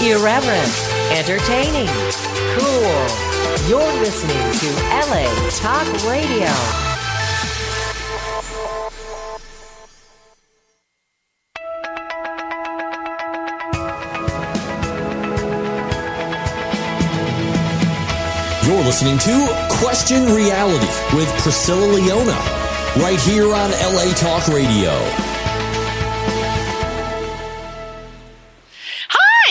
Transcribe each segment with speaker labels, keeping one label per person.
Speaker 1: Irreverent, entertaining, cool. You're listening to LA Talk Radio.
Speaker 2: You're listening to Question Reality with Priscilla Leona, right here on LA Talk Radio.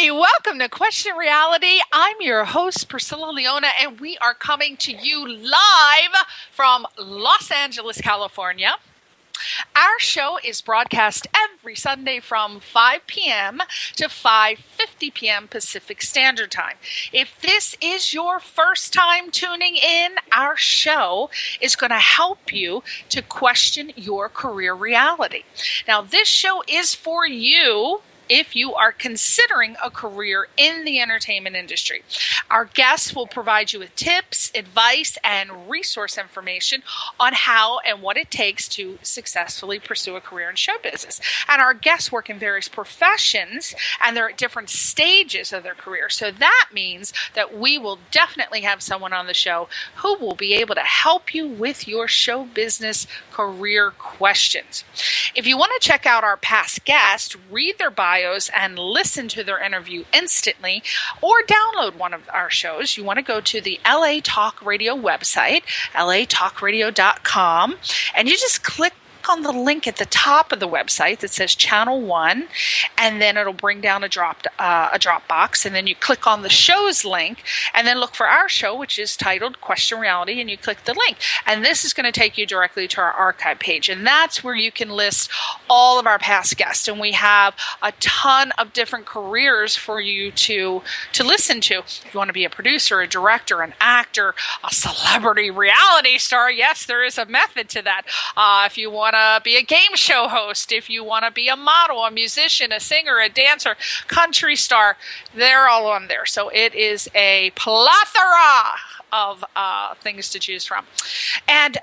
Speaker 3: Hi, welcome to Question Reality. I'm your host, Priscilla Leona, and we are coming to you live from Los Angeles, California. Our show is broadcast every Sunday from 5 p.m. to 5:50 p.m. Pacific Standard Time. If this is your first time tuning in, our show is going to help you to question your career reality. Now, this show is for you if you are considering a career in the entertainment industry. Our guests will provide you with tips, advice, and resource information on how and what it takes to successfully pursue a career in show business. And our guests work in various professions, and they're at different stages of their career. So that means that we will definitely have someone on the show who will be able to help you with your show business career questions. If you want to check out our past guests, read their bios, and listen to their interview instantly, or download one of our shows, you want to go to the LA Talk Radio website, latalkradio.com, and you just click on the link at the top of the website that says Channel 1, and then it'll bring down a drop box, and then you click on the show's link, and then look for our show, which is titled Question Reality, and you click the link. And this is going to take you directly to our archive page, and that's where you can list all of our past guests. And we have a ton of different careers for you to listen to. If you want to be a producer, a director, an actor, a celebrity reality star, yes, there is a method to that. If you want to be a game show host, if you want to be a model, a musician, a singer, a dancer, country star, they're all on there. So it is a plethora of things to choose from. And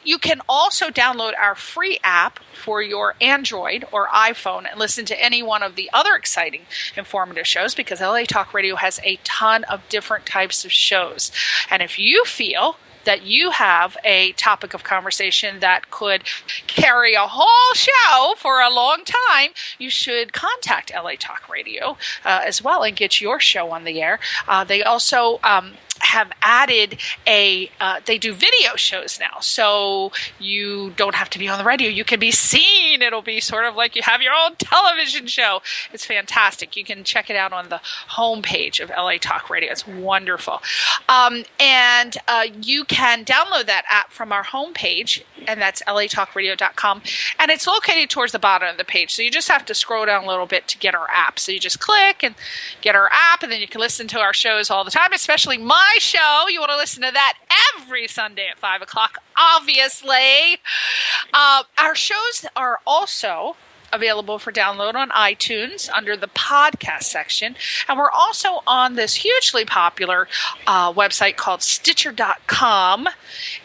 Speaker 3: you can also download our free app for your Android or iPhone and listen to any one of the other exciting, informative shows, because LA Talk Radio has a ton of different types of shows. And if you feel that you have a topic of conversation that could carry a whole show for a long time, you should contact LA Talk Radio as well and get your show on the air. They also have added they do video shows now, so you don't have to be on the radio. You can be seen. It'll be sort of like you have your own television show. It's fantastic. You can check it out on the homepage of LA Talk Radio. It's wonderful. And you can download that app from our homepage, and that's latalkradio.com. And it's located towards the bottom of the page, so you just have to scroll down a little bit to get our app. So you just click and get our app, and then you can listen to our shows all the time, especially my show. You want to listen to that every Sunday at 5 o'clock, obviously. Our shows are also available for download on iTunes under the podcast section. And we're also on this hugely popular website called Stitcher.com.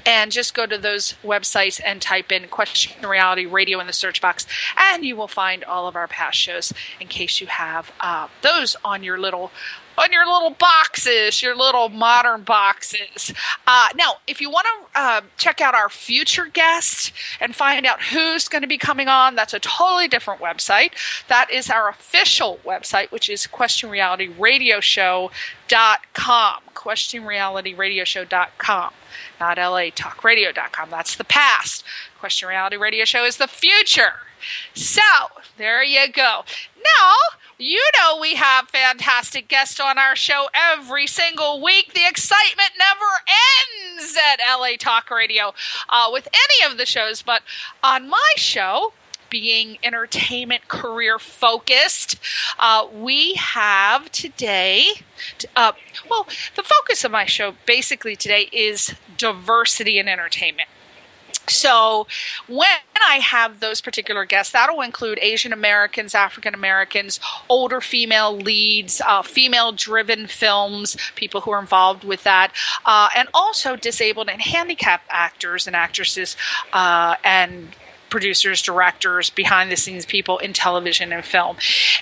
Speaker 3: And just go to those websites and type in Question Reality Radio in the search box, and you will find all of our past shows in case you have those on your little boxes, your little modern boxes. Now, if you want to check out our future guests and find out who's going to be coming on, that's a totally different website. That is our official website, which is questionrealityradioshow.com. questionrealityradioshow.com, not latalkradio.com. That's the past. Question Reality Radio Show is the future. So, there you go. Now, you know we have fantastic guests on our show every single week. The excitement never ends at LA Talk Radio with any of the shows. But on my show, being entertainment career focused, we have today, the focus of my show basically today is diversity in entertainment. So when I have those particular guests, that'll include Asian Americans, African Americans, older female leads, female-driven films, people who are involved with that, and also disabled and handicapped actors and actresses and producers, directors, behind the scenes people in television and film.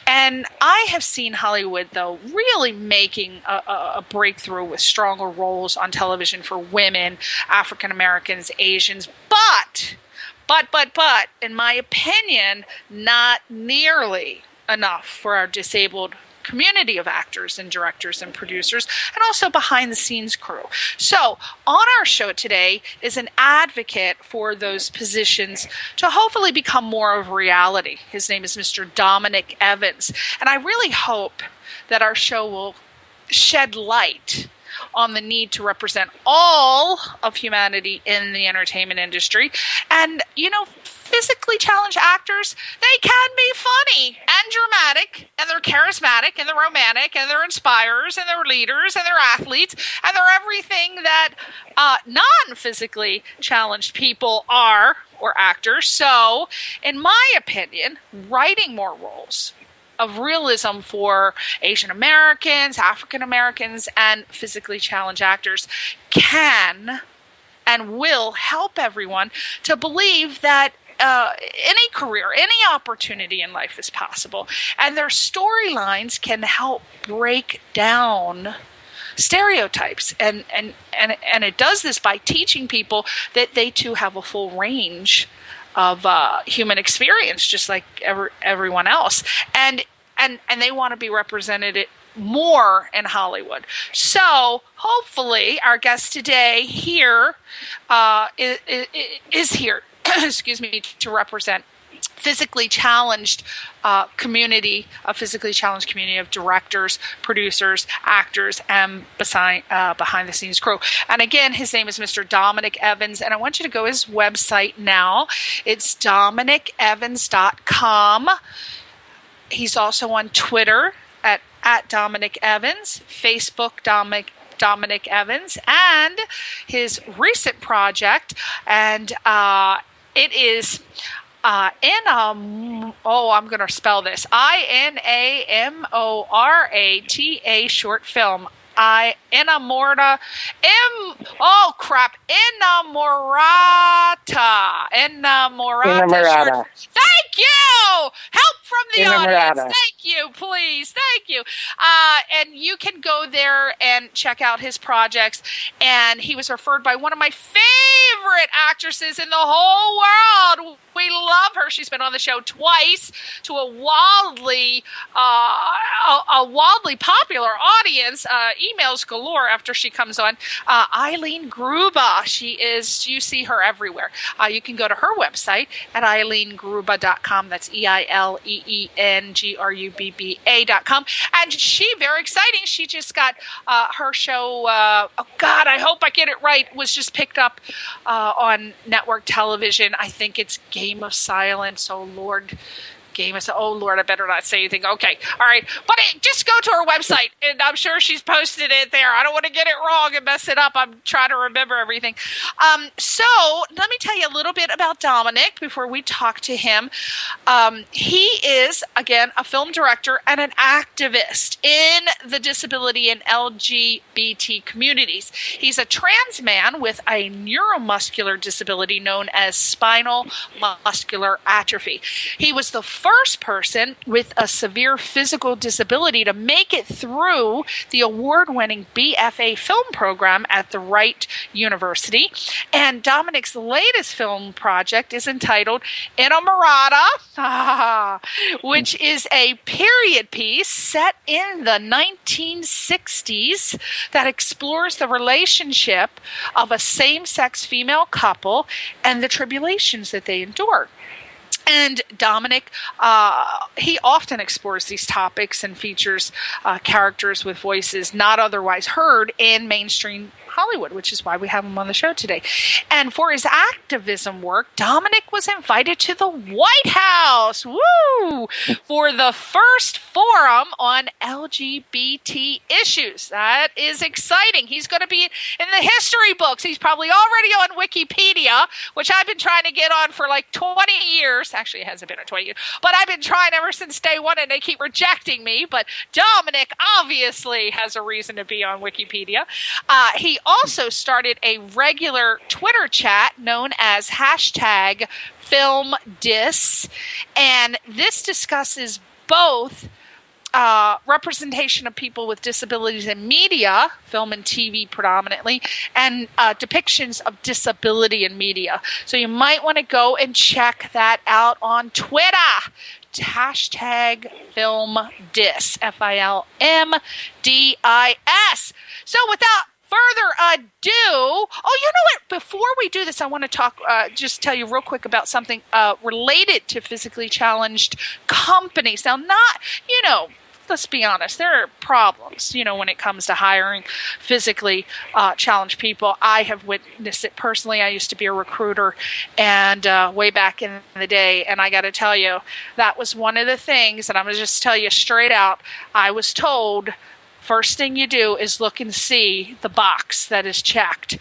Speaker 3: And I have seen Hollywood, though, really making a breakthrough with stronger roles on television for women, African Americans, Asians, but, in my opinion, not nearly enough for our disabled community of actors and directors and producers, and also behind the scenes crew. So on our show today is an advocate for those positions to hopefully become more of reality. His name is Mr. Dominick Evans. And I really hope that our show will shed light on the need to represent all of humanity in the entertainment industry. And, physically challenged actors, they can be funny and dramatic, and they're charismatic, and they're romantic, and they're inspirers, and they're leaders, and they're athletes, and they're everything that non-physically challenged people are, or actors. So, in my opinion, writing more roles of realism for Asian Americans, African Americans, and physically challenged actors can and will help everyone to believe that any career, any opportunity in life is possible. And their storylines can help break down stereotypes. And it does this by teaching people that they too have a full range of human experience, just like everyone else. And they want to be represented more in Hollywood. So hopefully our guest today here is here excuse me, to represent physically challenged community, a physically challenged community of directors, producers, actors, and behind the scenes crew. And again, his name is Mr. Dominick Evans, and I want you to go to his website now. It's DominickEvans.com. He's also on Twitter at Dominick Evans, Facebook Dominick Evans, and his recent project, and it is I'm going to spell this, INAMORATA short film. Inamorata. Thank you! Help from the audience. Thank you, please. Thank you. And you can go there and check out his projects. And he was referred by one of my favorite actresses in the whole world. We love her. She's been on the show twice to a wildly popular audience. Emails galore after she comes on. Eileen Gruba. You see her everywhere. You can go to her website at eileengruba.com. That's EILEENGRUBBA.com. And very exciting. She just got her show, I hope I get it right, was just picked up on network television. I think it's Game of Silence. Oh Lord, I better not say anything. Okay, all right. But just go to her website, and I'm sure she's posted it there. I don't want to get it wrong and mess it up. I'm trying to remember everything. So let me tell you a little bit about Dominick before we talk to him. He is, again, a film director and an activist in the disability and LGBT communities. He's a trans man with a neuromuscular disability known as spinal muscular atrophy. He was the first person with a severe physical disability to make it through the award-winning BFA film program at the Wright University. And Dominick's latest film project is entitled Inamorata, which is a period piece set in the 1960s that explores the relationship of a same-sex female couple and the tribulations that they endure. And Dominick, he often explores these topics and features characters with voices not otherwise heard in mainstream Hollywood, which is why we have him on the show today. And for his activism work, Dominick was invited to the White House, for the first forum on LGBT issues. That is exciting. He's going to be in the history books. He's probably already on Wikipedia, which I've been trying to get on for like 20 years. Actually, it hasn't been 20 years, but I've been trying ever since day one, and they keep rejecting me. But Dominick obviously has a reason to be on Wikipedia. He also started a regular Twitter chat known as #FilmDis, and this discusses both representation of people with disabilities in media, film and TV predominantly, and depictions of disability in media. So you might want to go and check that out on Twitter. #FilmDis, FILMDIS. So without further ado, you know what? Before we do this, I want to talk, just tell you real quick about something related to physically challenged companies. Now, let's be honest, there are problems, when it comes to hiring physically challenged people. I have witnessed it personally. I used to be a recruiter and way back in the day, and I got to tell you, that was one of the things, and I'm going to just tell you straight out, I was told, first thing you do is look and see the box that is checked.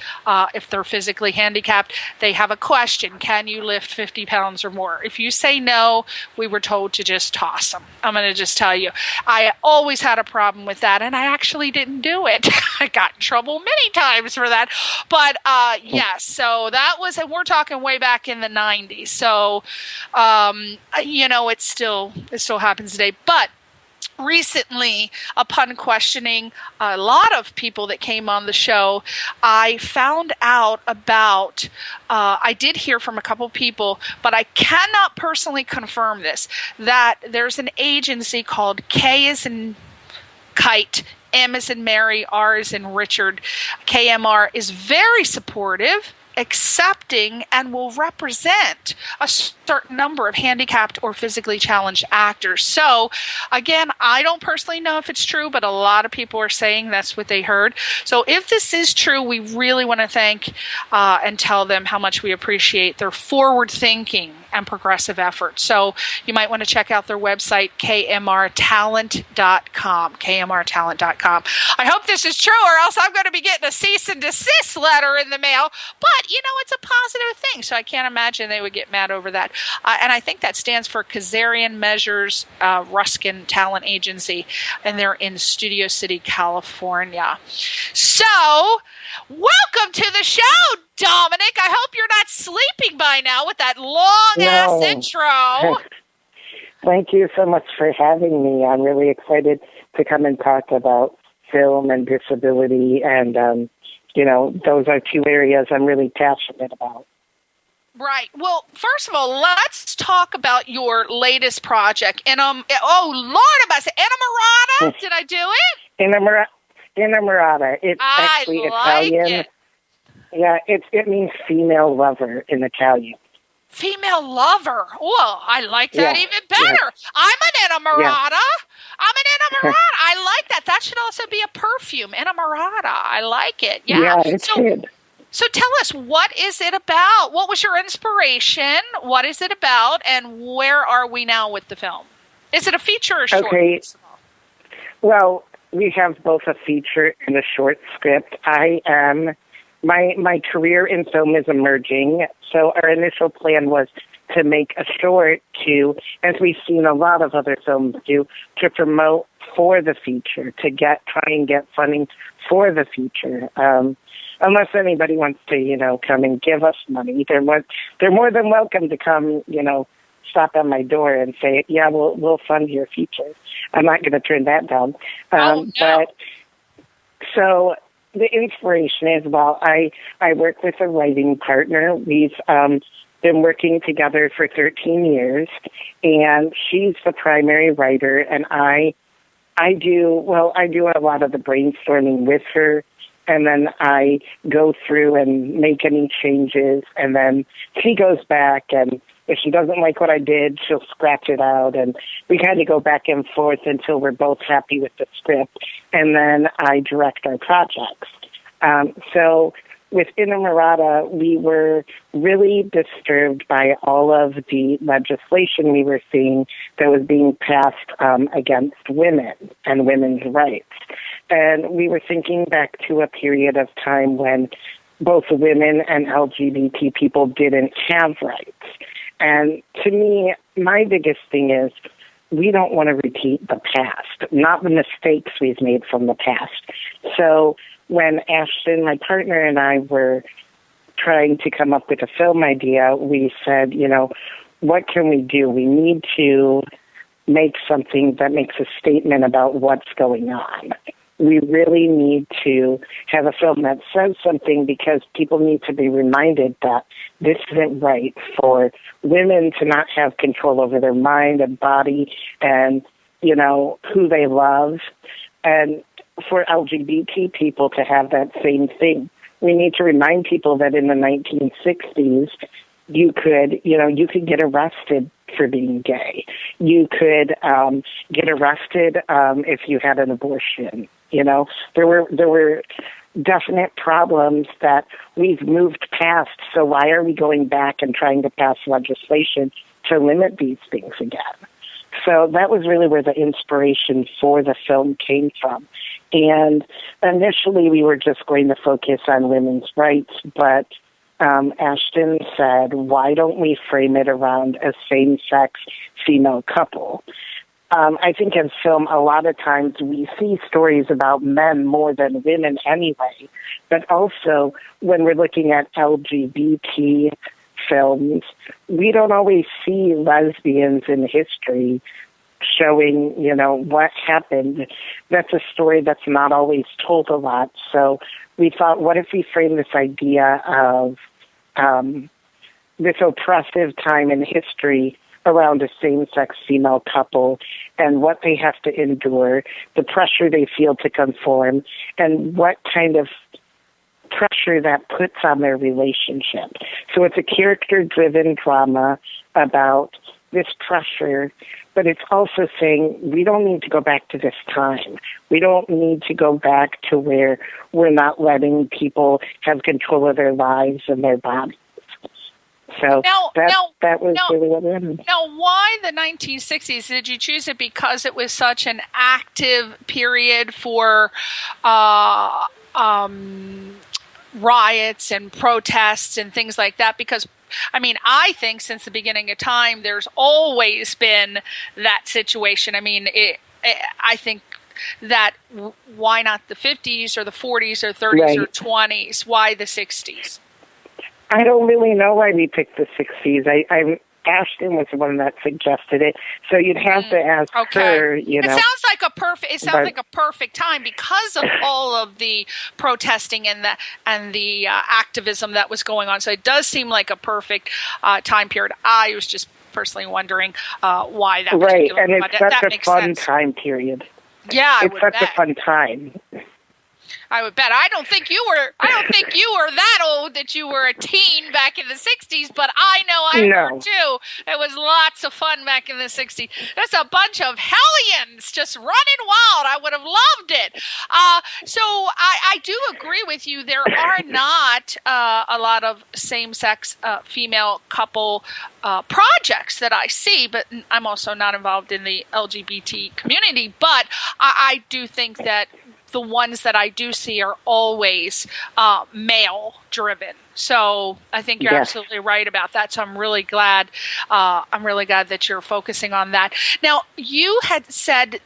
Speaker 3: If they're physically handicapped, they have a question. Can you lift 50 pounds or more? If you say no, we were told to just toss them. I'm going to just tell you. I always had a problem with that, and I actually didn't do it. I got in trouble many times for that. But, yes, so that was, and we're talking way back in the 90s. So, it still happens today. But recently, upon questioning a lot of people that came on the show, I found out about, I did hear from a couple people, but I cannot personally confirm this, that there's an agency called K as in Kite, M as in Mary, R as in Richard, KMR, is very supportive, accepting, and will represent a certain number of handicapped or physically challenged actors. So, again, I don't personally know if it's true, but a lot of people are saying that's what they heard. So if this is true, we really want to thank and tell them how much we appreciate their forward-thinking and progressive efforts. So you might want to check out their website, kmrtalent.com, kmrtalent.com. I hope this is true, or else I'm going to be getting a cease and desist letter in the mail. But, it's a positive thing, so I can't imagine they would get mad over that. And I think that stands for Kazarian Measures Ruskin Talent Agency, and they're in Studio City, California. So, welcome to the show, Dominick. I hope you're not sleeping by now with that long-ass intro.
Speaker 4: Thank you so much for having me. I'm really excited to come and talk about film and disability, and those are two areas I'm really passionate about.
Speaker 3: Right. Well, first of all, let's talk about your latest project. Oh, Lord, am I saying Inamorata? Did I do it?
Speaker 4: Inamorata. It's actually Italian.
Speaker 3: It.
Speaker 4: Yeah, it means female lover in Italian.
Speaker 3: Female lover. Oh, I like that even better. Yeah. I'm an Inamorata. Yeah. I'm an Inamorata. I like that. That should also be a perfume. Inamorata. I like it. Yeah,
Speaker 4: it's good.
Speaker 3: So tell us, what is it about? What was your inspiration? What is it about? And where are we now with the film? Is it a feature or short?
Speaker 4: Okay. Well, we have both a feature and a short script. My career in film is emerging, so our initial plan was to make a short to, as we've seen a lot of other films do, to promote for the feature, to try and get funding for the feature. Unless anybody wants to, come and give us money, they're more than welcome to come, stop on my door and say, yeah, we'll fund your feature. I'm not going to turn that down.
Speaker 3: No.
Speaker 4: But so the inspiration is, I work with a writing partner. We've been working together for 13 years, and she's the primary writer, and I do a lot of the brainstorming with her, and then I go through and make any changes, and then she goes back, and if she doesn't like what I did, she'll scratch it out, and we kind of go back and forth until we're both happy with the script, and then I direct our projects. So with Inamorata, we were really disturbed by all of the legislation we were seeing that was being passed against women and women's rights. And we were thinking back to a period of time when both women and LGBT people didn't have rights. And to me, my biggest thing is we don't want to repeat the past, not the mistakes we've made from the past. So when Ashton, my partner, and I were trying to come up with a film idea, we said, what can we do? We need to make something that makes a statement about what's going on. We really need to have a film that says something because people need to be reminded that this isn't right for women to not have control over their mind and body and, who they love, and for LGBT people to have that same thing. We need to remind people that in the 1960s, you could get arrested for being gay. You could get arrested if you had an abortion. There were definite problems that we've moved past. So why are we going back and trying to pass legislation to limit these things again? So that was really where the inspiration for the film came from. And initially we were just going to focus on women's rights, but Ashton said, why don't we frame it around a same-sex female couple? I think in film, a lot of times we see stories about men more than women anyway, but also when we're looking at LGBT films, we don't always see lesbians in history showing, what happened. That's a story that's not always told a lot. So we thought, what if we frame this idea of this oppressive time in history around a same-sex female couple and what they have to endure, the pressure they feel to conform, and what kind of pressure that puts on their relationship. So it's a character-driven drama about this pressure, but it's also saying we don't need to go back to this time. We don't need to go back to where we're not letting people have control of their lives and their bodies. So that was really what we wanted.
Speaker 3: Now, why the 1960s? Did you choose it because it was such an active period for riots and protests and things like that? Because, I think since the beginning of time, there's always been that situation. I think that why not the 50s or the 40s or 30s or 20s? Why the 60s?
Speaker 4: I don't really know why we picked the 60s. Ashton was the one that suggested it, so you'd have to ask her. It
Speaker 3: sounds like a perfect time because of all of the protesting and the activism that was going on. So it does seem like a perfect time period. I was just personally wondering why that.
Speaker 4: Right, and it's such a fun time period.
Speaker 3: Yeah,
Speaker 4: it's such a fun time.
Speaker 3: I would bet. I don't think you were that old that you were a teen back in the 60s, but I know I were too. It was lots of fun back in the 60s. There's a bunch of hellions just running wild. I would have loved it. So I do agree with you. There are not a lot of same-sex female couple projects that I see, but I'm also not involved in the LGBT community. But I do think that the ones that I do see are always male driven. So I think you're absolutely right about that. So I'm really glad that you're focusing on that. Now, you had said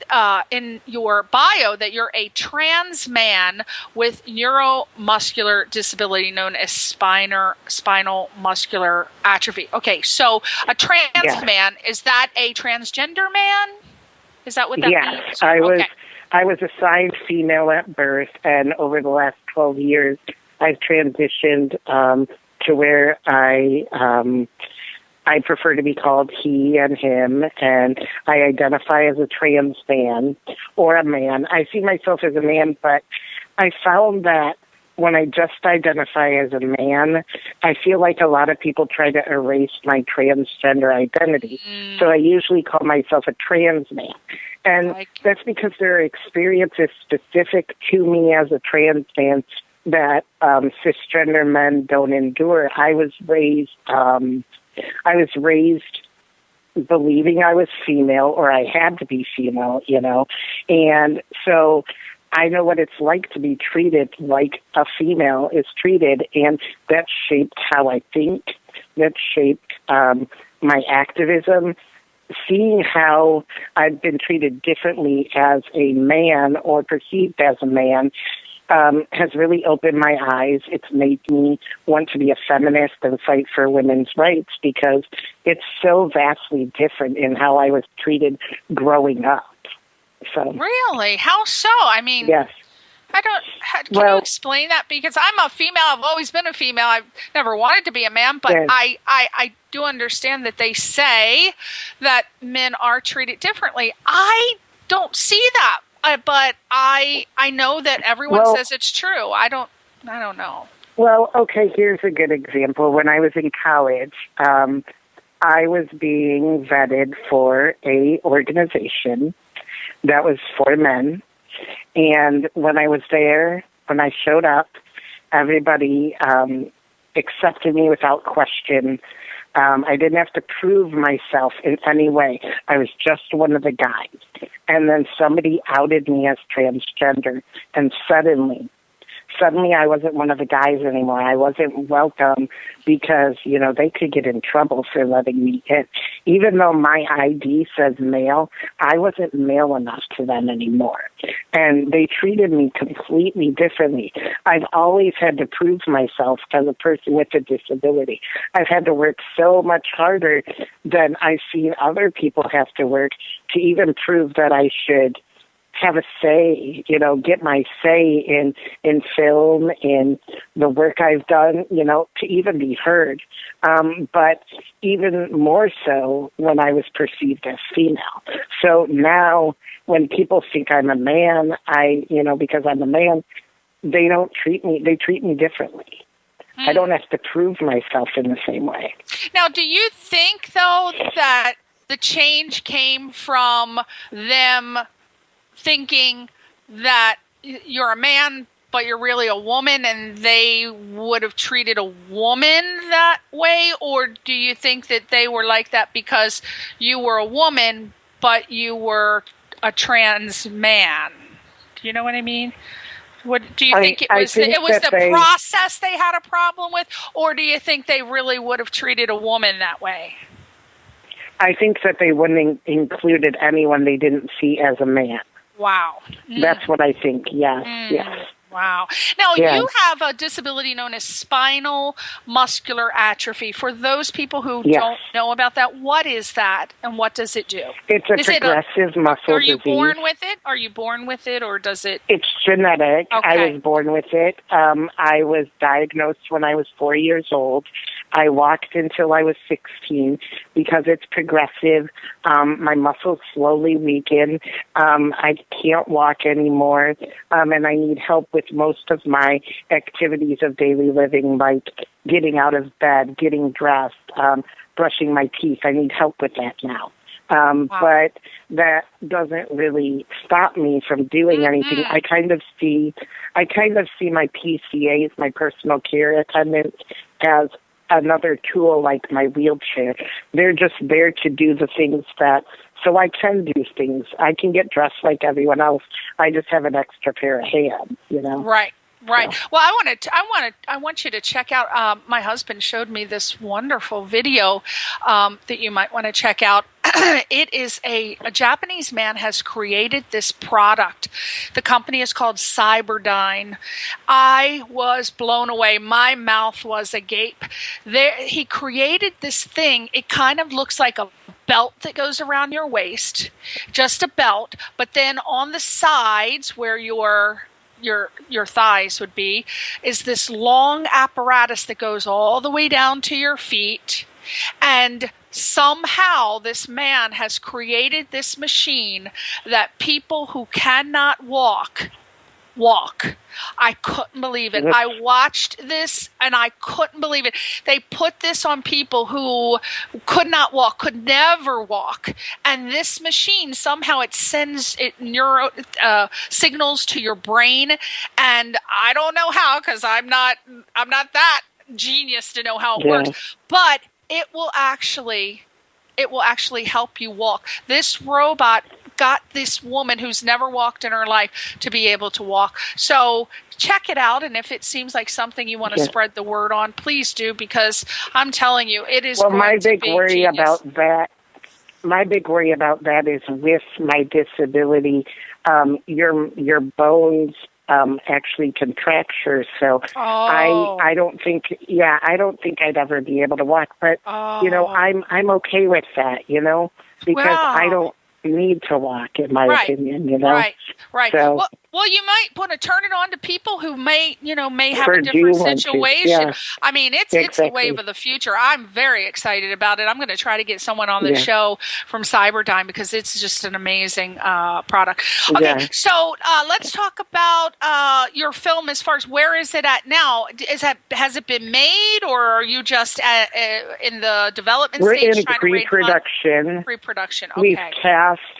Speaker 3: in your bio that you're a trans man with neuromuscular disability known as spinal muscular atrophy. Okay, so a trans man, is that a transgender man? Is that what that means?
Speaker 4: Yes, I was assigned female at birth, and over the last 12 years, I've transitioned to where I prefer to be called he and him, and I identify as a trans man or a man. I see myself as a man, but I found that when I just identify as a man, I feel like a lot of people try to erase my transgender identity. So I usually call myself a trans man. And that's because there are experiences specific to me as a trans man that cisgender men don't endure. I was raised believing I was female, or I had to be female, and so I know what it's like to be treated like a female is treated, and that shaped how I think, that shaped my activism. Seeing how I've been treated differently as a man or perceived as a man has really opened my eyes. It's made me want to be a feminist and fight for women's rights because it's so vastly different in how I was treated growing up. So
Speaker 3: really, how so? I mean,
Speaker 4: yes.
Speaker 3: Can you explain that? Because I'm a female. I've always been a female. I've never wanted to be a man, but
Speaker 4: Yes.
Speaker 3: I do understand that they say that men are treated differently. I don't see that, but I know that everyone says it's true. I don't know.
Speaker 4: Well, okay, here's a good example. When I was in college, I was being vetted for a organization that was for men. And when I was there, when I showed up, everybody accepted me without question. I didn't have to prove myself in any way. I was just one of the guys. And then somebody outed me as transgender, and suddenly I wasn't one of the guys anymore. I wasn't welcome because, they could get in trouble for letting me in. Even though my ID says male, I wasn't male enough to them anymore. And they treated me completely differently. I've always had to prove myself as a person with a disability. I've had to work so much harder than I've seen other people have to work to even prove that I should have a say, get my say in film, in the work I've done, to even be heard. But even more so when I was perceived as female. So now when people think I'm a man, because I'm a man, they treat me differently. I don't have to prove myself in the same way.
Speaker 3: Now, do you think, though, that the change came from them thinking that you're a man, but you're really a woman, and they would have treated a woman that way? Or do you think that they were like that because you were a woman, but you were a trans man? Do you know what I mean? What do you think it was? It was the process they had a problem with, or do you think they really would have treated a woman that way?
Speaker 4: I think that they wouldn't included anyone they didn't see as a man.
Speaker 3: Wow.
Speaker 4: That's what I think, yes. Yes.
Speaker 3: Wow. Now, you have a disability known as spinal muscular atrophy. For those people who don't know about that, what is that and what does it do?
Speaker 4: It's a progressive muscle disease.
Speaker 3: Are you born with it? Are you born with it, or does it?
Speaker 4: It's genetic.
Speaker 3: Okay.
Speaker 4: I was born with it. I was diagnosed when I was 4 years old. I walked until I was 16 because it's progressive. My muscles slowly weaken. I can't walk anymore, and I need help with most of my activities of daily living, like getting out of bed, getting dressed, brushing my teeth. I need help with that now. But that doesn't really stop me from doing anything. I kind of see my PCAs, my personal care attendants, as another tool like my wheelchair. They're just there to do the things so I can do things. I can get dressed like everyone else. I just have an extra pair of hands,
Speaker 3: Right. Right. Well, I want you to check out. My husband showed me this wonderful video that you might want to check out. It is a Japanese man has created this product. The company is called Cyberdyne. I was blown away. My mouth was agape. He created this thing. It kind of looks like a belt that goes around your waist, just a belt, but then on the sides where your thighs would be is this long apparatus that goes all the way down to your feet. And somehow this man has created this machine that people who cannot walk. I couldn't believe it. I watched this and I couldn't believe it. They put this on people who could not walk, could never walk. And this machine, somehow it sends signals to your brain. And I don't know how, because I'm not that genius to know how it works. But it will actually help you walk. This robot got this woman who's never walked in her life to be able to walk. So check it out, and if it seems like something you want to spread the word on, please do, because I'm telling you, it is. Well,
Speaker 4: my big worry about that is with my disability, your bones actually contracture. So
Speaker 3: Oh.
Speaker 4: I don't think I'd ever be able to walk. But
Speaker 3: Oh.
Speaker 4: you know, I'm okay with that. You know, because
Speaker 3: Wow.
Speaker 4: I don't need to walk, in my
Speaker 3: Right.
Speaker 4: opinion. You know,
Speaker 3: Right.
Speaker 4: So
Speaker 3: Well, you might want to turn it on to people who may have
Speaker 4: Or
Speaker 3: a
Speaker 4: do
Speaker 3: different
Speaker 4: want to,
Speaker 3: situation.
Speaker 4: yeah.
Speaker 3: I mean, it's the wave of the future. I'm very excited about it. I'm going to try to get someone on the show from Cyberdyne because it's just an amazing product. Okay,
Speaker 4: Yeah.
Speaker 3: so let's talk about your film. As far as where is it at now? Has it been made, or are you just in the development
Speaker 4: we're
Speaker 3: stage?
Speaker 4: in
Speaker 3: Trying to raise
Speaker 4: pre-production.
Speaker 3: funds? Pre-production. Okay.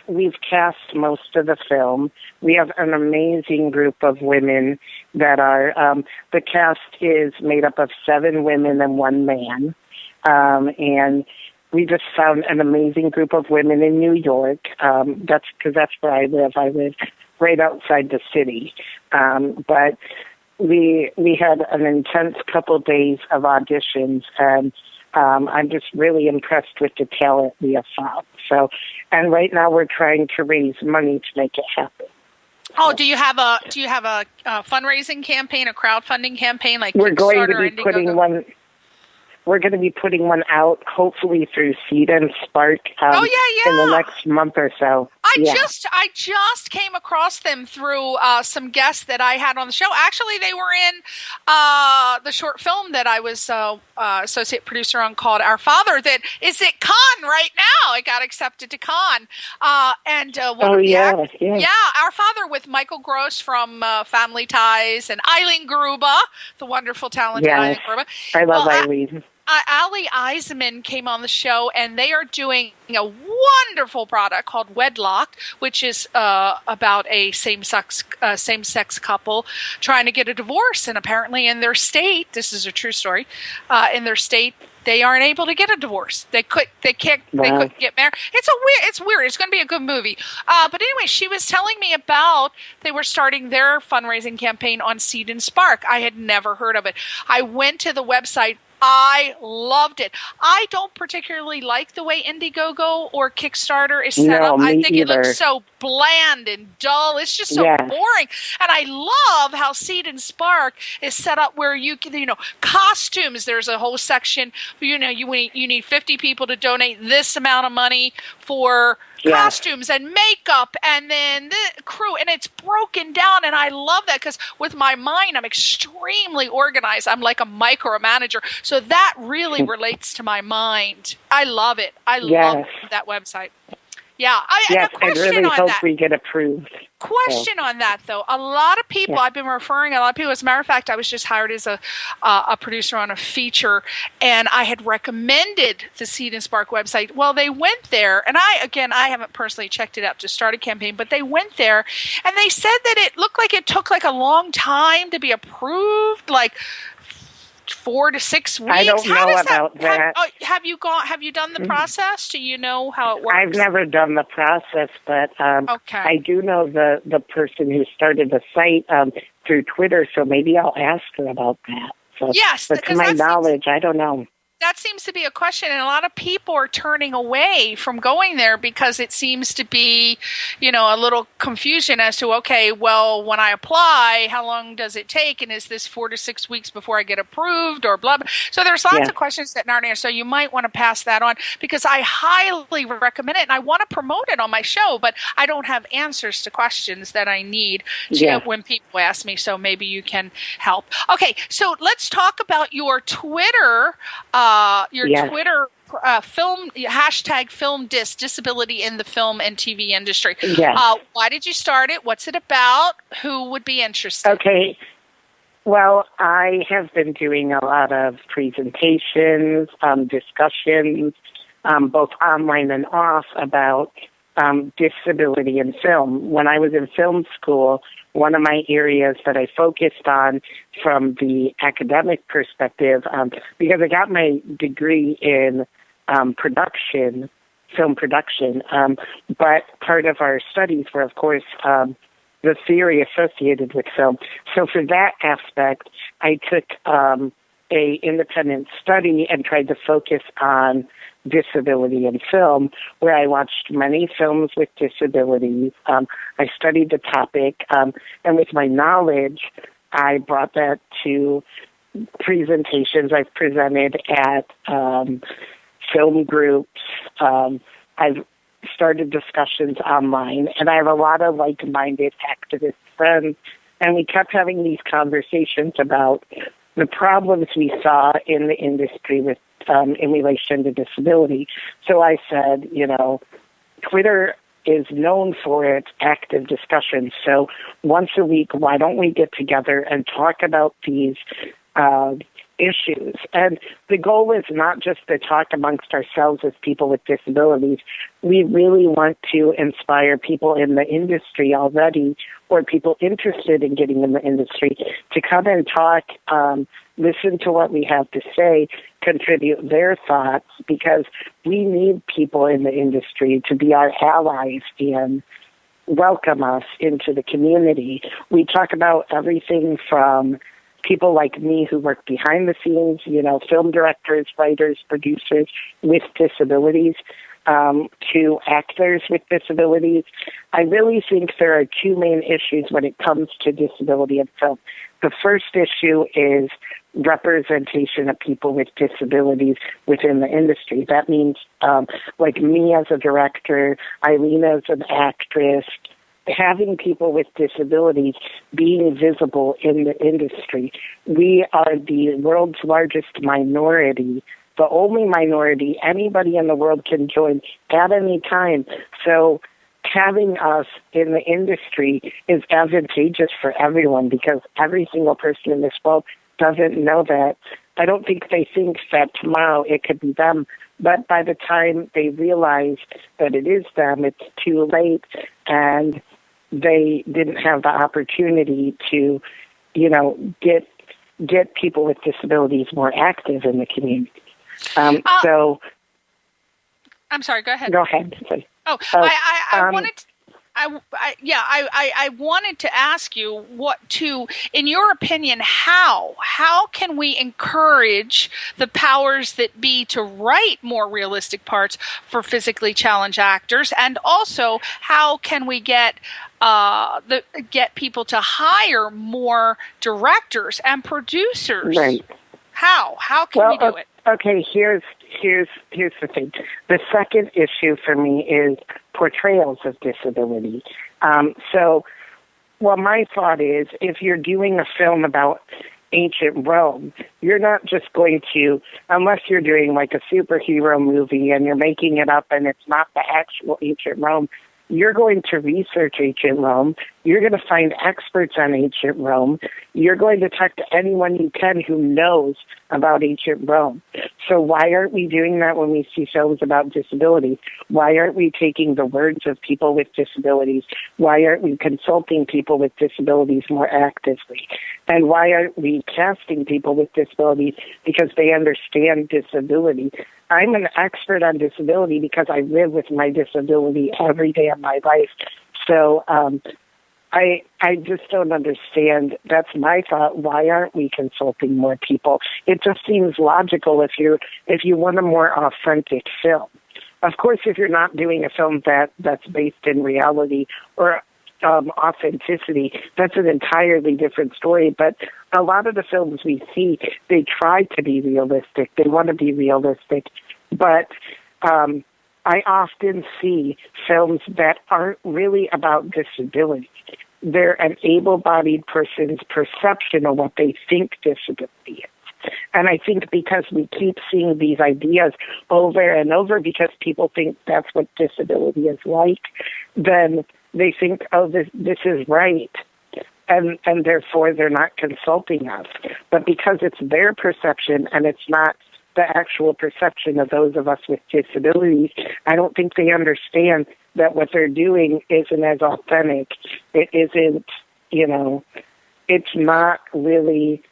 Speaker 4: We've cast most of the film. We have an amazing group of women that are, the cast is made up of 7 women and 1 man. And we just found an amazing group of women in New York. That's where I live. I live right outside the city. But we had an intense couple days of auditions, and I'm just really impressed with the talent we have found. So, and right now we're trying to raise money to make it happen.
Speaker 3: Oh, do you have a fundraising campaign, a crowdfunding campaign like
Speaker 4: We're going
Speaker 3: Kickstarter
Speaker 4: to
Speaker 3: or
Speaker 4: be putting
Speaker 3: Indiegogo?
Speaker 4: one. We're going to be putting one out, hopefully through Seed and Spark, in the next month or so.
Speaker 3: I just came across them through some guests that I had on the show. Actually, they were in the short film that I was associate producer on called Our Father. That is at Cannes right now. It got accepted to Cannes. Our Father with Michael Gross from Family Ties and Eileen Garuba, the wonderful, talented Eileen Garuba.
Speaker 4: I love Eileen.
Speaker 3: Ali Eisman came on the show, and they are doing a wonderful product called Wedlocked, which is about a same-sex couple trying to get a divorce. And apparently in their state, this is a true story, in their state, they aren't able to get a divorce. They couldn't get married. It's weird. It's going to be a good movie. But anyway, she was telling me about they were starting their fundraising campaign on Seed and Spark. I had never heard of it. I went to the website. I loved it. I don't particularly like the way Indiegogo or Kickstarter is set up. I think it looks so bland and dull. It's just so boring. And I love how Seed and Spark is set up where you can, costumes. There's a whole section. You need 50 people to donate this amount of money for costumes and makeup and then the crew, and it's broken down, and I love that because with my mind I'm extremely organized. I'm like a micromanager, so that really relates to my mind. I love it. I love that website.
Speaker 4: I really hope we get approved.
Speaker 3: Question on that, though. A lot of people, I've been referring a lot of people. As a matter of fact, I was just hired as a producer on a feature, and I had recommended the Seed and Spark website. Well, they went there, and I haven't personally checked it out to start a campaign, but they went there, and they said that it looked like it took like a long time to be approved, like 4 to 6 weeks.
Speaker 4: I don't know about that.
Speaker 3: Have you done the process? Do you know how it works?
Speaker 4: I've never done the process, but I do know the person who started the site through Twitter, so maybe I'll ask her about that. So,
Speaker 3: yes,
Speaker 4: but to my knowledge, I don't know.
Speaker 3: That seems to be a question, and a lot of people are turning away from going there because it seems to be, a little confusion as to, okay, well, when I apply, how long does it take, and is this 4 to 6 weeks before I get approved, or blah, blah. So there's lots of questions that aren't answered, so you might want to pass that on, because I highly recommend it, and I want to promote it on my show, but I don't have answers to questions that I need when people ask me, so maybe you can help. Okay, so let's talk about your Twitter Twitter film hashtag film disability in the film and TV industry. Why did you start it? What's it about? Who would be interested?
Speaker 4: Okay. Well, I have been doing a lot of presentations, discussions, both online and off, about disability in film. When I was in film school, one of my areas that I focused on from the academic perspective, because I got my degree in film production, but part of our studies were, of course, the theory associated with film. So for that aspect, I took a independent study and tried to focus on disability in film, where I watched many films with disabilities. I studied the topic, and with my knowledge, I brought that to presentations I've presented at film groups. I've started discussions online, and I have a lot of like-minded activist friends, and we kept having these conversations about the problems we saw in the industry with in relation to disability. So I said, Twitter is known for its active discussions. So once a week, why don't we get together and talk about these issues? And the goal is not just to talk amongst ourselves as people with disabilities. We really want to inspire people in the industry already, or people interested in getting in the industry, to come and talk, listen to what we have to say, contribute their thoughts, because we need people in the industry to be our allies and welcome us into the community. We talk about everything from people like me who work behind the scenes, film directors, writers, producers with disabilities, to actors with disabilities. I really think there are two main issues when it comes to disability in film. The first issue is representation of people with disabilities within the industry. That means, like me as a director, Eileen as an actress, having people with disabilities being visible in the industry. We are the world's largest minority, the only minority. Anybody in the world can join at any time. So having us in the industry is advantageous for everyone, because every single person in this world doesn't know that. I don't think they think that tomorrow it could be them, but by the time they realize that it is them, it's too late, and they didn't have the opportunity to, get people with disabilities more active in the community. So,
Speaker 3: I'm sorry. Go ahead.
Speaker 4: Go ahead.
Speaker 3: Oh, I wanted to, I wanted to ask you in your opinion, how can we encourage the powers that be to write more realistic parts for physically challenged actors, and also how can we get people to hire more directors and producers?
Speaker 4: Right.
Speaker 3: How can we do it?
Speaker 4: Okay, here's the thing. The second issue for me is portrayals of disability. My thought is, if you're doing a film about ancient Rome, you're not just going to, unless you're doing like a superhero movie and you're making it up and it's not the actual ancient Rome, you're going to research ancient Rome. You're going to find experts on ancient Rome. You're going to talk to anyone you can who knows about ancient Rome. So why aren't we doing that when we see films about disabilities? Why aren't we taking the words of people with disabilities? Why aren't we consulting people with disabilities more actively? And why aren't we casting people with disabilities because they understand disability? I'm an expert on disability because I live with my disability every day of my life. So I just don't understand. That's my thought. Why aren't we consulting more people? It just seems logical if you want a more authentic film. Of course, if you're not doing a film that's based in reality or authenticity, that's an entirely different story. But a lot of the films we see, they try to be realistic. They want to be realistic. But I often see films that aren't really about disability. They're an able-bodied person's perception of what they think disability is. And I think because we keep seeing these ideas over and over because people think that's what disability is like, then they think, oh, this is right. And therefore they're not consulting us. But because it's their perception and it's not the actual perception of those of us with disabilities, I don't think they understand that what they're doing isn't as authentic. It isn't, it's not really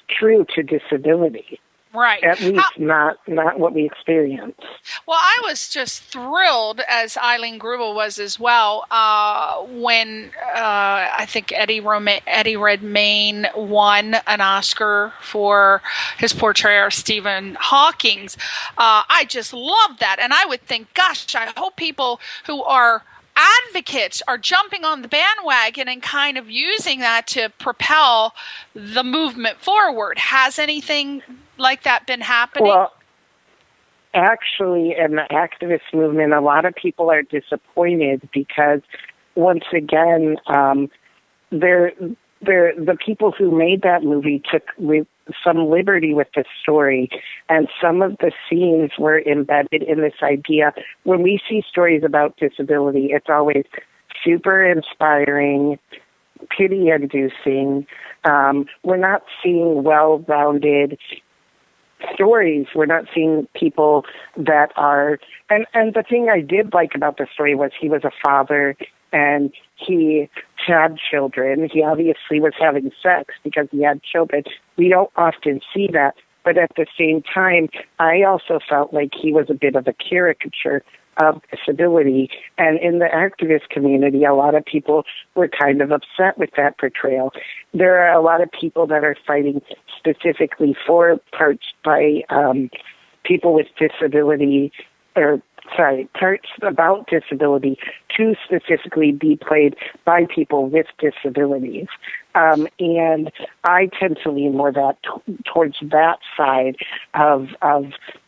Speaker 4: true to disability.
Speaker 3: Right.
Speaker 4: At least not what we experience.
Speaker 3: Well, I was just thrilled, as Eileen Grubel was as well, when I think Eddie Redmayne won an Oscar for his portrayal of Stephen Hawking. I just loved that. And I would think, gosh, I hope people who are advocates are jumping on the bandwagon and kind of using that to propel the movement forward. Has anything like that been happening?
Speaker 4: Well, actually, in the activist movement, a lot of people are disappointed because, once again, the people who made that movie took some liberty with the story, and some of the scenes were embedded in this idea. When we see stories about disability, it's always super inspiring, pity-inducing. We're not seeing well-rounded stories. We're not seeing people that are, and the thing I did like about the story was he was a father and he had children. He obviously was having sex because he had children. We don't often see that, but at the same time, I also felt like he was a bit of a caricature of disability. And in the activist community, a lot of people were kind of upset with that portrayal. There are a lot of people that are fighting specifically for parts by people with disability, parts about disability to specifically be played by people with disabilities. And I tend to lean more towards that side of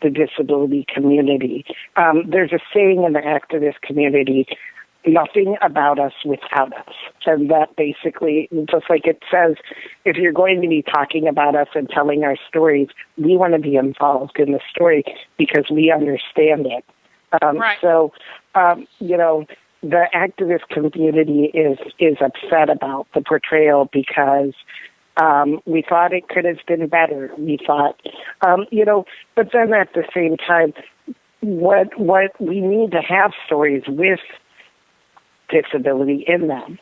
Speaker 4: the disability community. There's a saying in the activist community, nothing about us without us. And that basically, just like it says, if you're going to be talking about us and telling our stories, we want to be involved in the story because we understand it.
Speaker 3: Right.
Speaker 4: So, the activist community is upset about the portrayal because we thought it could have been better. We thought, but then at the same time, what we need to have stories with disability in them.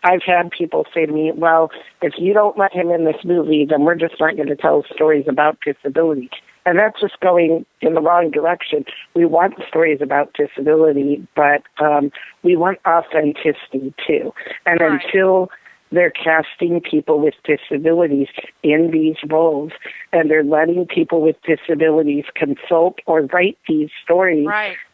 Speaker 4: I've had people say to me, well, if you don't let him in this movie, then we're just not going to tell stories about disability. And that's just going in the wrong direction. We want stories about disability, but we want authenticity too. And
Speaker 3: right.
Speaker 4: Until they're casting people with disabilities in these roles and they're letting people with disabilities consult or write these stories,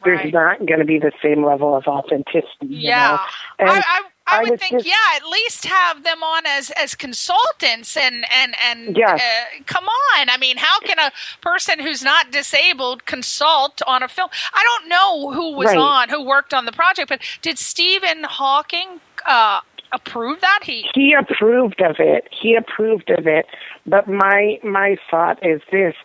Speaker 4: there's not going to be the same level of authenticity.
Speaker 3: Yeah.
Speaker 4: You know?
Speaker 3: I would think, at least have them on as consultants and come on. I mean, how can a person who's not disabled consult on a film? I don't know who worked on the project, but did Stephen Hawking approve that?
Speaker 4: He approved of it. But my thought is this: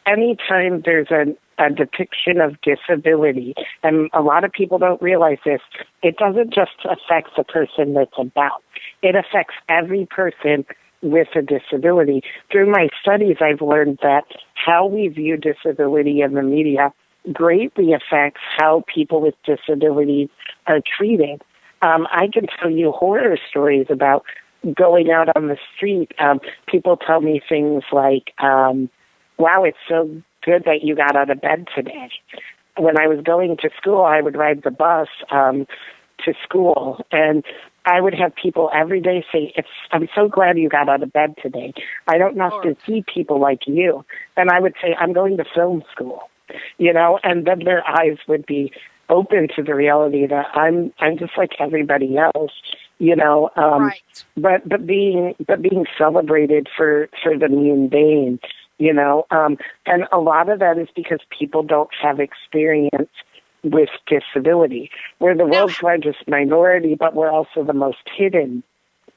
Speaker 4: anytime there's a depiction of disability, and a lot of people don't realize this, it doesn't just affect the person that's about. It affects every person with a disability. Through my studies, I've learned that how we view disability in the media greatly affects how people with disabilities are treated. I can tell you horror stories about going out on the street. People tell me things like, wow, it's so good that you got out of bed today. When I was going to school, I would ride the bus to school, and I would have people every day say, I'm so glad you got out of bed today. I don't often see people like you. And I would say, I'm going to film school, and then their eyes would be open to the reality that I'm just like everybody else,
Speaker 3: right.
Speaker 4: but being celebrated for the mundane, and a lot of that is because people don't have experience with disability. We're the world's largest minority, but we're also the most hidden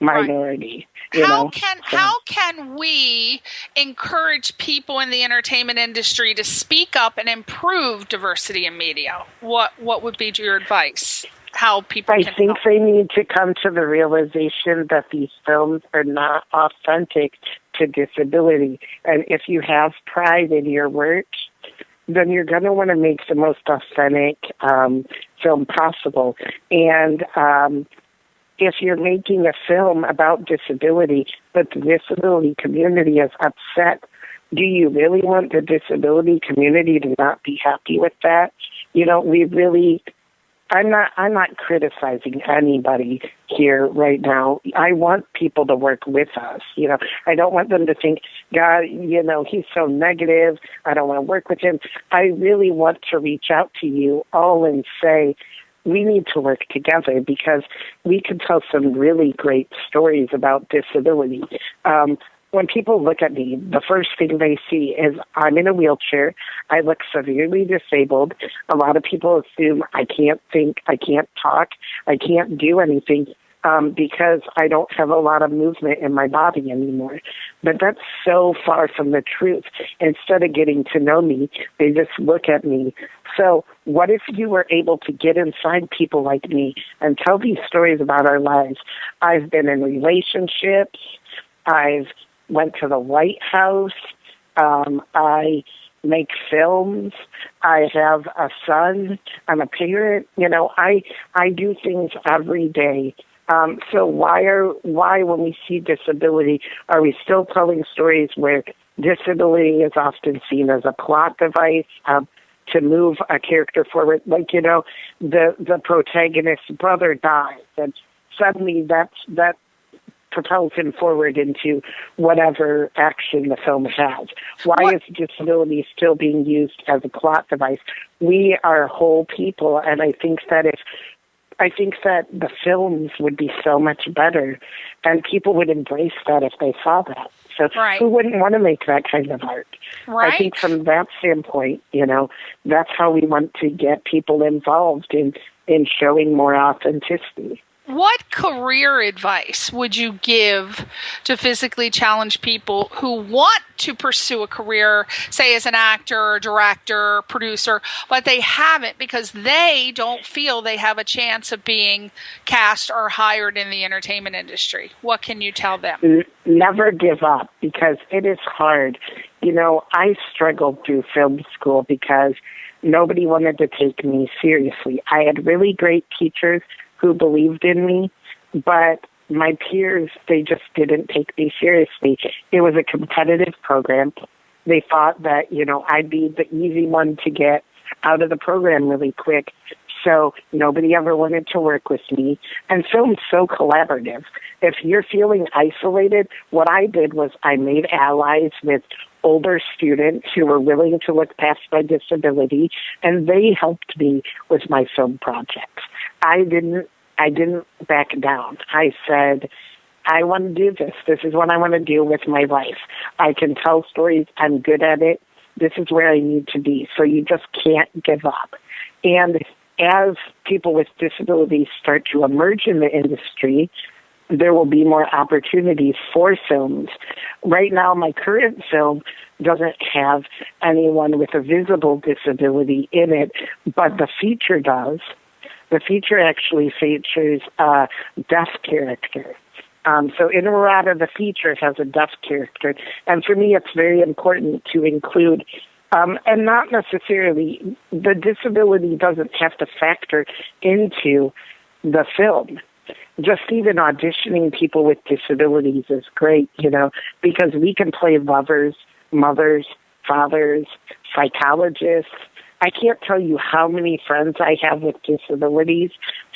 Speaker 4: minority.
Speaker 3: How can we encourage people in the entertainment industry to speak up and improve diversity in media? What would be your advice? How people
Speaker 4: I think they need to come to the realization that these films are not authentic to disability. And if you have pride in your work, then you're going to want to make the most authentic film possible. And if you're making a film about disability, but the disability community is upset do you really want the disability community to not be happy with that? You know, I'm not criticizing anybody here right now. I want people to work with us. You know, I don't want them to think, God, you know, he's so negative. I don't want to work with him. I really want to reach out to you all and say, we need to work together because we can tell some really great stories about disability. When people look at me, the first thing they see is I'm in a wheelchair. I look severely disabled. A lot of people assume I can't think, I can't talk, I can't do anything because I don't have a lot of movement in my body anymore. But that's so far from the truth. Instead of getting to know me, they just look at me. So what if you were able to get inside people like me and tell these stories about our lives? I've been in relationships. I've went to the White House. I make films. I have a son. I'm a parent. You know, I do things every day. So why when we see disability, are we still telling stories where disability is often seen as a plot device to move a character forward? Like, you know, the protagonist's brother dies, and suddenly that propels him forward into whatever action the film has. Why is disability still being used as a plot device? We are whole people, and I think that the films would be so much better, and people would embrace that if they saw that. So who wouldn't want to make that kind of art?
Speaker 3: Right.
Speaker 4: I think from that standpoint, you know, that's how we want to get people involved in showing more authenticity.
Speaker 3: What career advice would you give to physically challenged people who want to pursue a career, say as an actor, director, producer, but they haven't because they don't feel they have a chance of being cast or hired in the entertainment industry? What can you tell them?
Speaker 4: Never give up, because it is hard. You know, I struggled through film school because nobody wanted to take me seriously. I had really great teachers who believed in me, but my peers, they just didn't take me seriously. It was a competitive program. They thought that, you know, I'd be the easy one to get out of the program really quick, so nobody ever wanted to work with me. And film's so collaborative. If you're feeling isolated, what I did was I made allies with older students who were willing to look past my disability, and they helped me with my film projects. I didn't back down. I said, I want to do this. This is what I want to do with my life. I can tell stories. I'm good at it. This is where I need to be. So you just can't give up. And as people with disabilities start to emerge in the industry, there will be more opportunities for films. Right now, my current film doesn't have anyone with a visible disability in it, but the feature does. The feature actually features a deaf character. So in Errata, the feature has a deaf character. And for me, it's very important to include, and not necessarily, the disability doesn't have to factor into the film. Just even auditioning people with disabilities is great, you know, because we can play lovers, mothers, fathers, psychologists. I can't tell you how many friends I have with disabilities,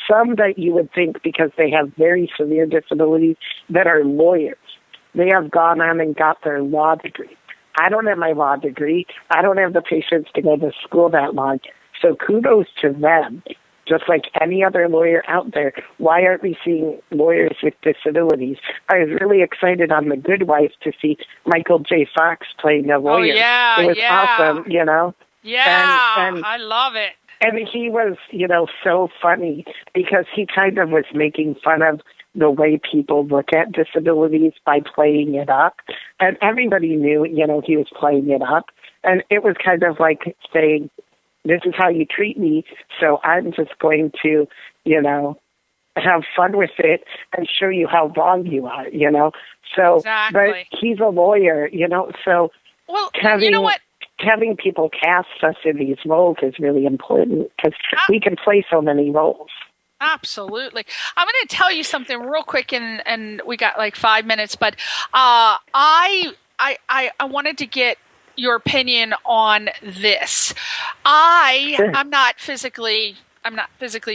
Speaker 4: some that you would think because they have very severe disabilities that are lawyers. They have gone on and got their law degree. I don't have my law degree. I don't have the patience to go to school that long. So kudos to them. Just like any other lawyer out there, why aren't we seeing lawyers with disabilities? I was really excited on The Good Wife to see Michael J. Fox playing a lawyer.
Speaker 3: Oh, yeah,
Speaker 4: it was awesome, you know?
Speaker 3: Yeah,
Speaker 4: and
Speaker 3: I love it.
Speaker 4: And he was, you know, so funny because he kind of was making fun of the way people look at disabilities by playing it up. And everybody knew, you know, he was playing it up. And it was kind of like saying, this is how you treat me, so I'm just going to, you know, have fun with it and show you how wrong you are, you know. So,
Speaker 3: exactly.
Speaker 4: But he's a lawyer, you know, so
Speaker 3: well, you know what?
Speaker 4: Having people cast us in these roles is really important because we can play so many roles.
Speaker 3: Absolutely. I'm going to tell you something real quick, and we got like 5 minutes, but I I wanted to get your opinion on this. I'm not physically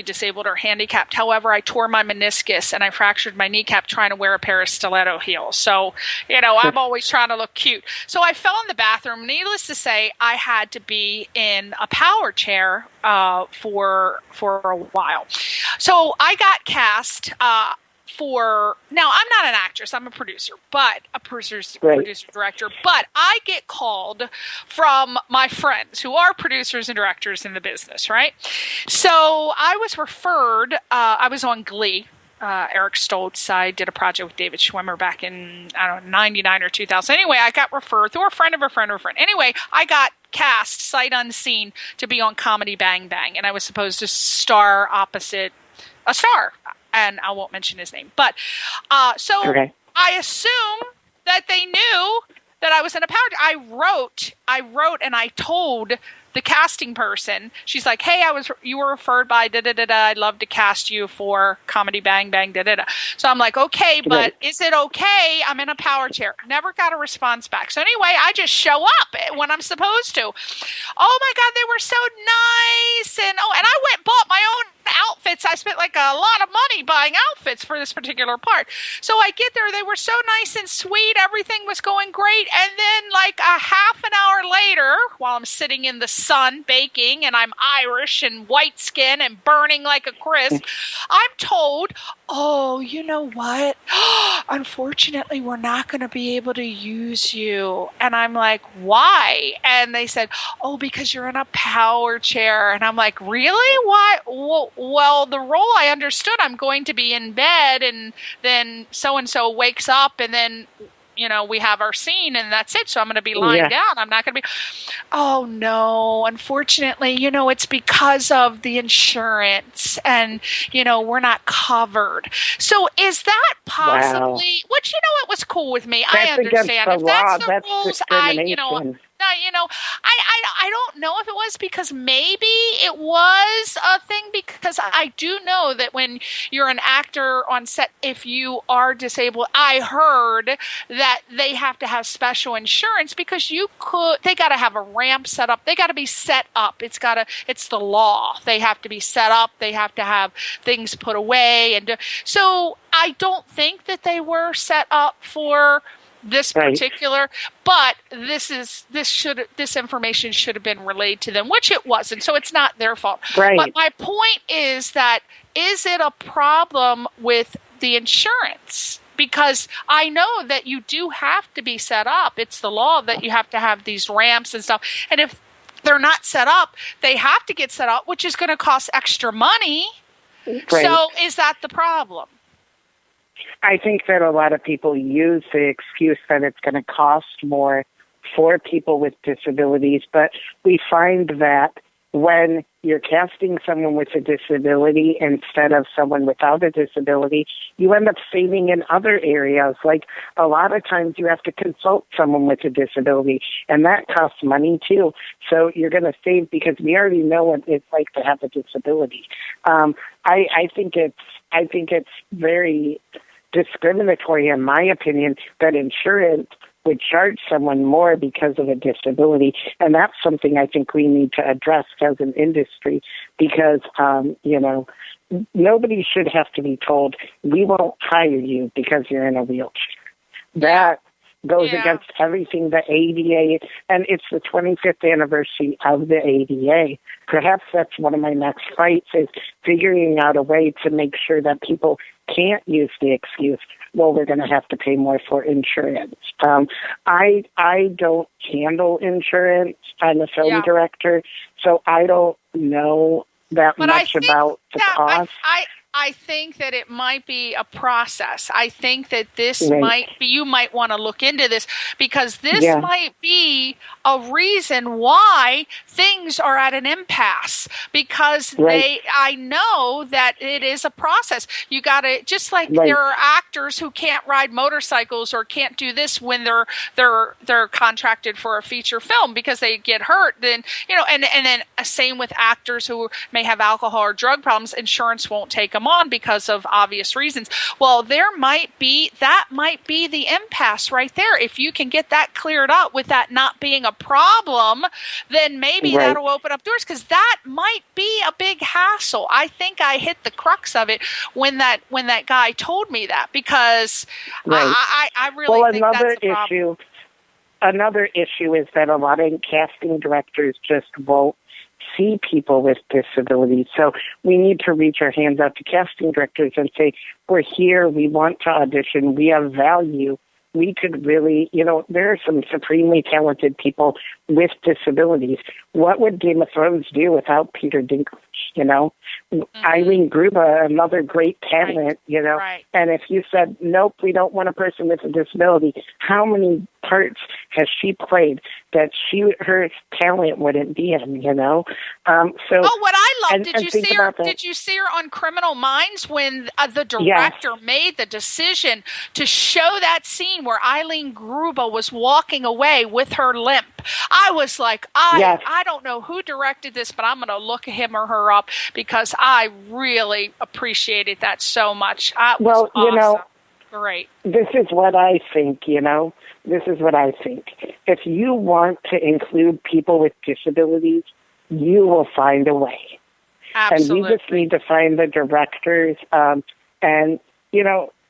Speaker 3: disabled or handicapped. However, I tore my meniscus and I fractured my kneecap trying to wear a pair of stiletto heels. So, I'm always trying to look cute. So I fell in the bathroom. Needless to say, I had to be in a power chair for a while. So I got cast now I'm not an actress, I'm a producer, but a producer director, but I get called from my friends who are producers and directors in the business, right? So I was referred, I was on Glee. Eric Stoltz, I did a project with David Schwimmer back in, 99 or 2000. Anyway, I got referred through a friend of a friend of a friend. Anyway, I got cast sight unseen to be on Comedy Bang Bang, and I was supposed to star opposite a star. And I won't mention his name. But I assume that they knew that I was in a power. I wrote and I told the casting person, she's like, hey, you were referred by da-da-da-da. I'd love to cast you for Comedy Bang Bang da-da-da. So I'm like, okay, but is it okay? I'm in a power chair. Never got a response back. So anyway, I just show up when I'm supposed to. Oh my God, they were so nice. And I went and bought my own outfits. I spent like a lot of money buying outfits for this particular part. So I get there. They were so nice and sweet. Everything was going great. And then like a half an hour later, while I'm sitting in the sun baking and I'm Irish and white skin and burning like a crisp, I'm told, oh, you know what? Unfortunately, we're not going to be able to use you. And I'm like, why? And they said, oh, because you're in a power chair. And I'm like, really? Why? Well, the role I understood, I'm going to be in bed and then so-and-so wakes up and then, we have our scene and that's it. So I'm going to be lying down. I'm not going to be, oh no, unfortunately, it's because of the insurance and, we're not covered. So is that possibly, which, it was cool with me.
Speaker 4: That's
Speaker 3: I understand. If that's the rules, I don't know if it was because maybe it was a thing because I do know that when you're an actor on set, if you are disabled, I heard that they have to have special insurance because they got to have a ramp set up. They got to be set up. It's the law. They have to be set up. They have to have things put away. And so I don't think that they were set up for this particular, but this information should have been relayed to them, which it wasn't. So it's not their fault. Right. But my point is it a problem with the insurance? Because I know that you do have to be set up. It's the law that you have to have these ramps and stuff. And if they're not set up, they have to get set up, which is going to cost extra money. Right. So is that the problem?
Speaker 4: I think that a lot of people use the excuse that it's going to cost more for people with disabilities, but we find that when you're casting someone with a disability instead of someone without a disability, you end up saving in other areas. Like a lot of times you have to consult someone with a disability, and that costs money too. So you're going to save because we already know what it's like to have a disability. I think it's very discriminatory, in my opinion, that insurance would charge someone more because of a disability. And that's something I think we need to address as an industry because, nobody should have to be told, we won't hire you because you're in a wheelchair. That goes against everything the ADA, and it's the 25th anniversary of the ADA. Perhaps that's one of my next fights is figuring out a way to make sure that people can't use the excuse, well, we're going to have to pay more for insurance. I don't handle insurance. I'm a film director, so I don't know that much about the cost.
Speaker 3: I think that it might be a process. I think that this you might want to look into this because this might be a reason why things are at an impasse because I know that it is a process. You got to, just like there are actors who can't ride motorcycles or can't do this when they're contracted for a feature film because they get hurt, then, and then same with actors who may have alcohol or drug problems, insurance won't take them them on because of obvious reasons. Well, that might be the impasse right there. If you can get that cleared up with that not being a problem, then maybe that'll open up doors, because that might be a big hassle. I think I hit the crux of it when that guy told me that, because I really think that's the problem.
Speaker 4: Another issue is that a lot of casting directors just won't see people with disabilities. So we need to reach our hands out to casting directors and say, we're here, we want to audition, we have value. We could really, there are some supremely talented people with disabilities. What would Game of Thrones do without Peter Dinklage, Eileen Gruba, another great talent, And if you said, nope, we don't want a person with a disability, how many parts has she played that her talent wouldn't be in, what
Speaker 3: I love, did you see her on Criminal Minds when the director made the decision to show that scene where Eileen Gruba was walking away with her limp? I was like, I don't know who directed this, but I'm going to look him or her up, because I really appreciated that so much. It was awesome. Great.
Speaker 4: This is what I think, This is what I think. If you want to include people with disabilities, you will find a way.
Speaker 3: Absolutely.
Speaker 4: And we just need to find the directors.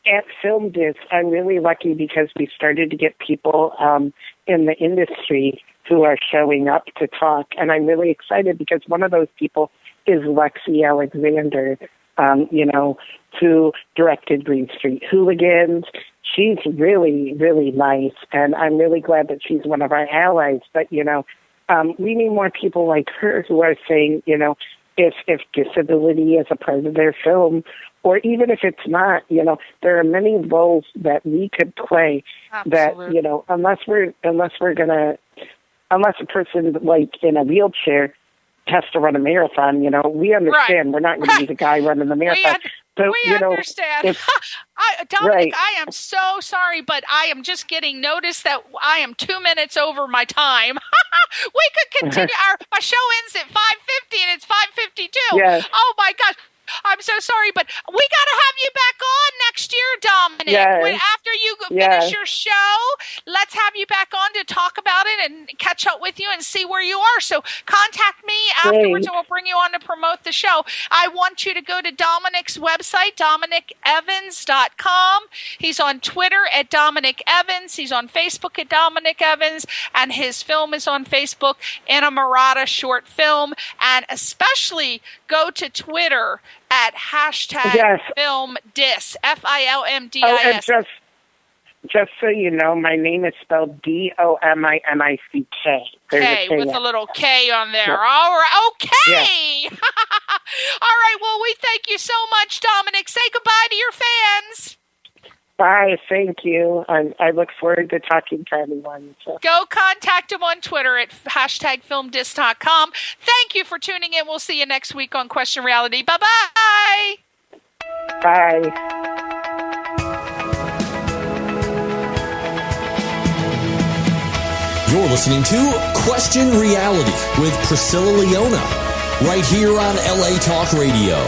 Speaker 4: At Film Disc, I'm really lucky because we started to get people in the industry who are showing up to talk. And I'm really excited because one of those people is Lexi Alexander, who directed Green Street Hooligans. She's really, really nice, and I'm really glad that she's one of our allies. But, we need more people like her who are saying, if disability is a part of their film, or even if it's not, there are many roles that we could play. Absolutely. That, unless a person like in a wheelchair has to run a marathon, we understand we're not going to be the guy running the marathon.
Speaker 3: We understand. Dominick, I am so sorry, but I am just getting notice that I am 2 minutes over my time. We could continue. Our show ends at 5:50 and it's 5:52.
Speaker 4: Yes.
Speaker 3: Oh my gosh. I'm so sorry, but we got to have you back on next year, Dominick.
Speaker 4: Yes.
Speaker 3: After you finish your show, let's have you back on to talk about it and catch up with you and see where you are. So contact me afterwards and we'll bring you on to promote the show. I want you to go to Dominick's website, DominickEvans.com. He's on Twitter at Dominick Evans. He's on Facebook at Dominick Evans. And his film is on Facebook, Inamorata Short Film. And especially go to Twitter at hashtag FilmDis, FilmDis.
Speaker 4: Oh, and just so you know, my name is spelled Dominick.
Speaker 3: Okay, with a little K on there. Yep. All right, okay. Yeah. All right, well, we thank you so much, Dominick. Say goodbye to your fans.
Speaker 4: Bye, thank you. I look forward to talking to everyone. So.
Speaker 3: Go contact him on Twitter at hashtag FilmDis.com. Thank you for tuning in. We'll see you next week on Question Reality. Bye-bye.
Speaker 4: Bye.
Speaker 2: You're listening to Question Reality with Priscilla Leona, right here on LA Talk Radio.